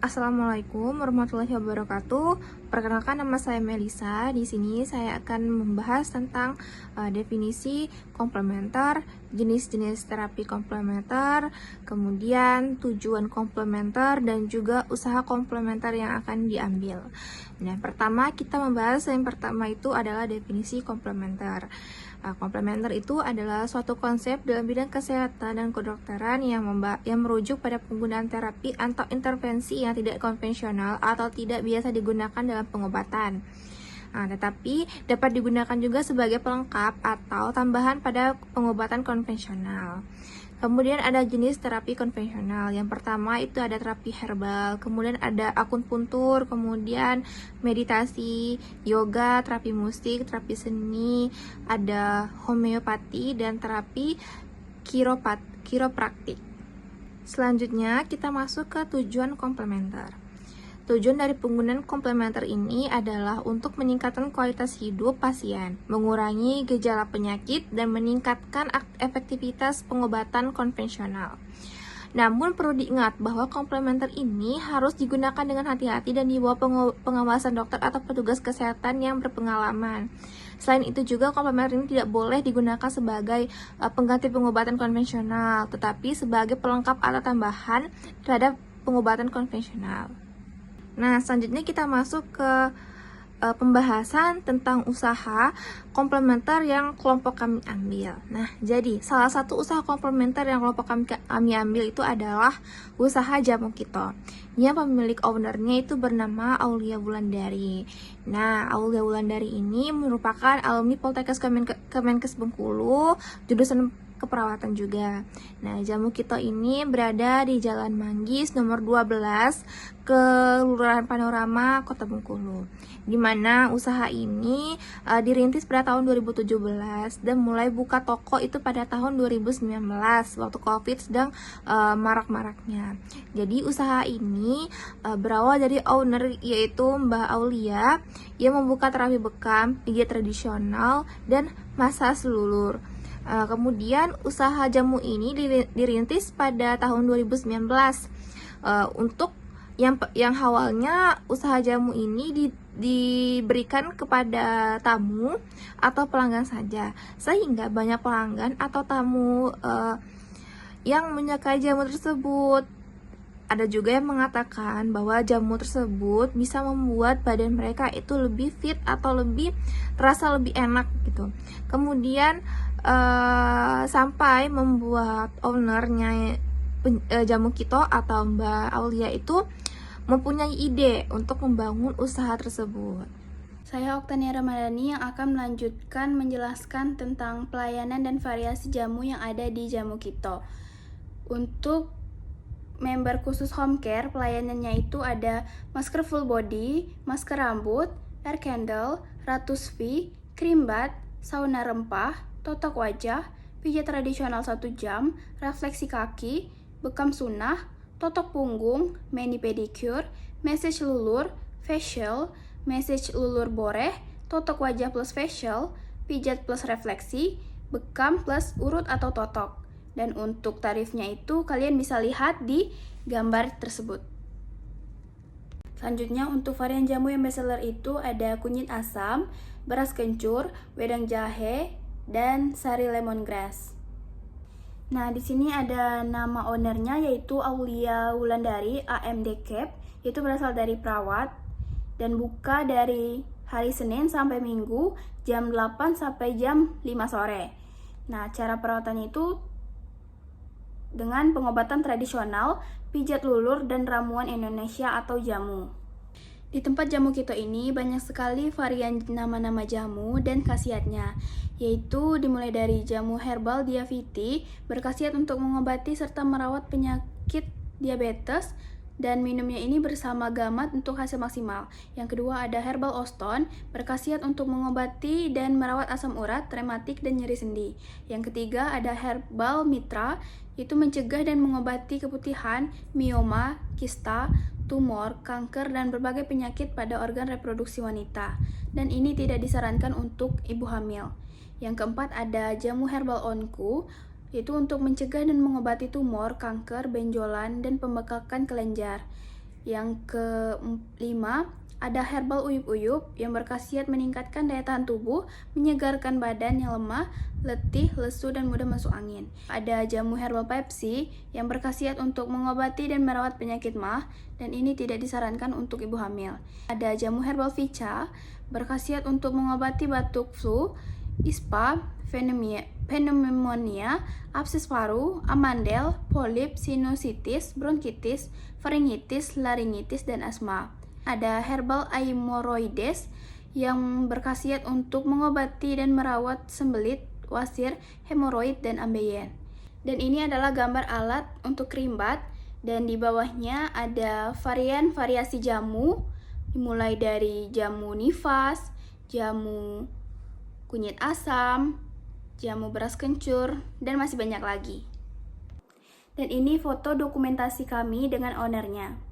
Assalamualaikum warahmatullahi wabarakatuh. Perkenalkan, nama saya Melisa. Di sini saya akan membahas tentang definisi komplementer, jenis-jenis terapi komplementer, kemudian tujuan komplementer dan juga usaha komplementer yang akan diambil. Nah, pertama kita membahas yang pertama itu adalah definisi komplementer. Komplementer itu adalah suatu konsep dalam bidang kesehatan dan kedokteran yang merujuk pada penggunaan terapi atau intervensi yang tidak konvensional atau tidak biasa digunakan dalam pengobatan. Tetapi dapat digunakan juga sebagai pelengkap atau tambahan pada pengobatan konvensional. Kemudian ada jenis terapi konvensional. Yang pertama itu ada terapi herbal, kemudian ada akupuntur, kemudian meditasi, yoga, terapi musik, terapi seni, ada homeopati dan terapi kiropraktik. Selanjutnya kita masuk ke tujuan komplementer. Tujuan dari penggunaan komplementer ini adalah untuk meningkatkan kualitas hidup pasien, mengurangi gejala penyakit, dan meningkatkan efektivitas pengobatan konvensional. Namun perlu diingat bahwa komplementer ini harus digunakan dengan hati-hati dan di bawah pengawasan dokter atau petugas kesehatan yang berpengalaman. Selain itu juga komplementer ini tidak boleh digunakan sebagai pengganti pengobatan konvensional, tetapi sebagai pelengkap atau tambahan terhadap pengobatan konvensional. Nah, selanjutnya kita masuk ke pembahasan tentang usaha komplementer yang kelompok kami ambil. Nah, jadi salah satu usaha komplementer yang kelompok kami ambil itu adalah usaha Jamu Kito. Yang pemilik ownernya itu bernama Aulia Wulandari. Nah, Aulia Wulandari ini merupakan alumni Poltekkes Kemenkes Bengkulu, jurusan keperawatan juga. Nah, Jamu Kito ini berada di Jalan Manggis nomor 12, Kelurahan Panorama, Kota Bengkulu. Di mana usaha ini dirintis pada tahun 2017 dan mulai buka toko itu pada tahun 2019 waktu Covid sedang marak-maraknya. Jadi usaha ini berawal dari owner yaitu Mbak Aulia yang membuka terapi bekam, pijat tradisional dan massage lulur. Kemudian usaha jamu ini dirintis pada tahun 2019. Untuk yang awalnya usaha jamu ini diberikan kepada tamu atau pelanggan saja, sehingga banyak pelanggan atau tamu yang menyukai jamu tersebut. Ada juga yang mengatakan bahwa jamu tersebut bisa membuat badan mereka itu lebih fit atau terasa lebih enak gitu. Kemudian sampai membuat ownernya Jamu Kito atau Mbak Aulia itu mempunyai ide untuk membangun usaha tersebut. Saya Oktania Ramadhani yang akan melanjutkan menjelaskan tentang pelayanan dan variasi jamu yang ada di Jamu Kito. Untuk member khusus home care, pelayanannya itu ada masker full body, masker rambut, air candle, ratus V, krim bath, sauna rempah, totok wajah, pijat tradisional 1 jam, refleksi kaki, bekam sunnah, totok punggung, mani pedicure, massage lulur, facial, massage lulur boreh, totok wajah plus facial, pijat plus refleksi, bekam plus urut atau totok. Dan untuk tarifnya itu kalian bisa lihat di gambar tersebut. Selanjutnya untuk varian jamu yang bestseller itu ada kunyit asam, beras kencur, wedang jahe, dan sari lemongrass. Nah, di sini ada nama ownernya yaitu Aulia Wulandari AMD Cap, itu berasal dari perawat dan buka dari hari Senin sampai Minggu jam 8 sampai jam 5 sore. Nah, cara perawatannya itu dengan pengobatan tradisional, pijat lulur, dan ramuan Indonesia atau jamu. Di tempat Jamu Kito ini banyak sekali varian nama-nama jamu dan khasiatnya, yaitu dimulai dari jamu herbal Diaviti, berkhasiat untuk mengobati serta merawat penyakit diabetes, dan minumnya ini bersama gamat untuk hasil maksimal. Yang kedua ada herbal Oston, berkhasiat untuk mengobati dan merawat asam urat, rematik, dan nyeri sendi. Yang ketiga ada herbal Mitra, itu mencegah dan mengobati keputihan, mioma, kista, tumor, kanker, dan berbagai penyakit pada organ reproduksi wanita. Dan ini tidak disarankan untuk ibu hamil. Yang keempat ada jamu herbal Onku, yaitu untuk mencegah dan mengobati tumor, kanker, benjolan, dan pembekakan kelenjar. Yang kelima, ada herbal uyup-uyup yang berkhasiat meningkatkan daya tahan tubuh, menyegarkan badan yang lemah, letih, lesu, dan mudah masuk angin. Ada jamu herbal Pepsi yang berkhasiat untuk mengobati dan merawat penyakit MAH, dan ini tidak disarankan untuk ibu hamil. Ada jamu herbal Vicha, berkhasiat untuk mengobati batuk flu, ispa, pneumonia, abses paru, amandel, polip, sinusitis, bronkitis, faringitis, laringitis, dan asma. Ada herbal aimoroides yang berkhasiat untuk mengobati dan merawat sembelit, wasir, hemoroid, dan ambeien. Dan ini adalah gambar alat untuk kerimbat, dan di bawahnya ada variasi jamu, dimulai dari jamu nifas, jamu kunyit asam, jamu beras kencur, dan masih banyak lagi. Dan ini foto dokumentasi kami dengan ownernya.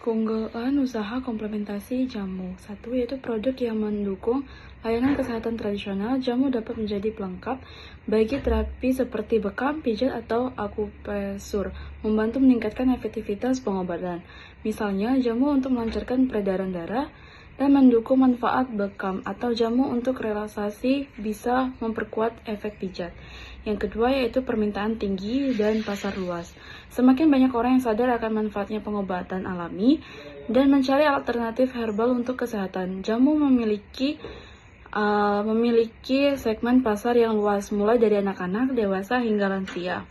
Keunggulan usaha komplementasi jamu. 1. Yaitu produk yang mendukung layanan kesehatan tradisional. Jamu dapat menjadi pelengkap bagi terapi seperti bekam, pijat, atau akupresur, membantu meningkatkan efektivitas pengobatan. Misalnya, jamu untuk melancarkan peredaran darah dan mendukung manfaat bekam, atau jamu untuk relaksasi bisa memperkuat efek pijat. Yang kedua yaitu permintaan tinggi dan pasar luas. Semakin banyak orang yang sadar akan manfaatnya pengobatan alami dan mencari alternatif herbal untuk kesehatan. Jamu memiliki segmen pasar yang luas, mulai dari anak-anak, dewasa, hingga lansia.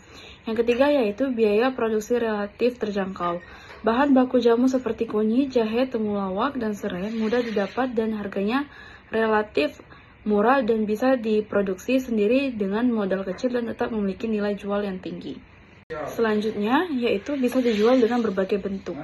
Yang ketiga yaitu biaya produksi relatif terjangkau. Bahan baku jamu seperti kunyit, jahe, temulawak, dan serai mudah didapat dan harganya relatif murah dan bisa diproduksi sendiri dengan modal kecil dan tetap memiliki nilai jual yang tinggi. Selanjutnya, yaitu bisa dijual dengan berbagai bentuk.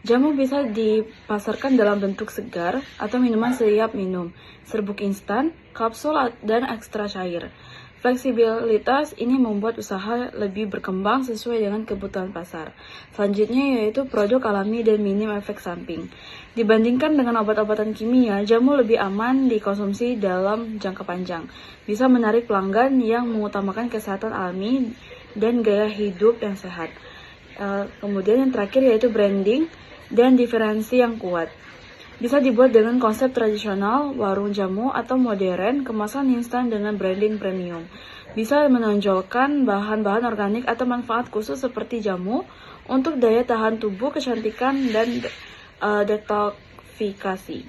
Jamu bisa dipasarkan dalam bentuk segar atau minuman siap minum, serbuk instan, kapsul, dan ekstra cair. Fleksibilitas ini membuat usaha lebih berkembang sesuai dengan kebutuhan pasar. Selanjutnya yaitu produk alami dan minim efek samping. Dibandingkan dengan obat-obatan kimia, jamu lebih aman dikonsumsi dalam jangka panjang. Bisa menarik pelanggan yang mengutamakan kesehatan alami dan gaya hidup yang sehat. Kemudian yang terakhir yaitu branding dan diferensi yang kuat. Bisa dibuat dengan konsep tradisional, warung jamu, atau modern, kemasan instan dengan branding premium. Bisa menonjolkan bahan-bahan organik atau manfaat khusus seperti jamu untuk daya tahan tubuh, kecantikan, dan detoksifikasi.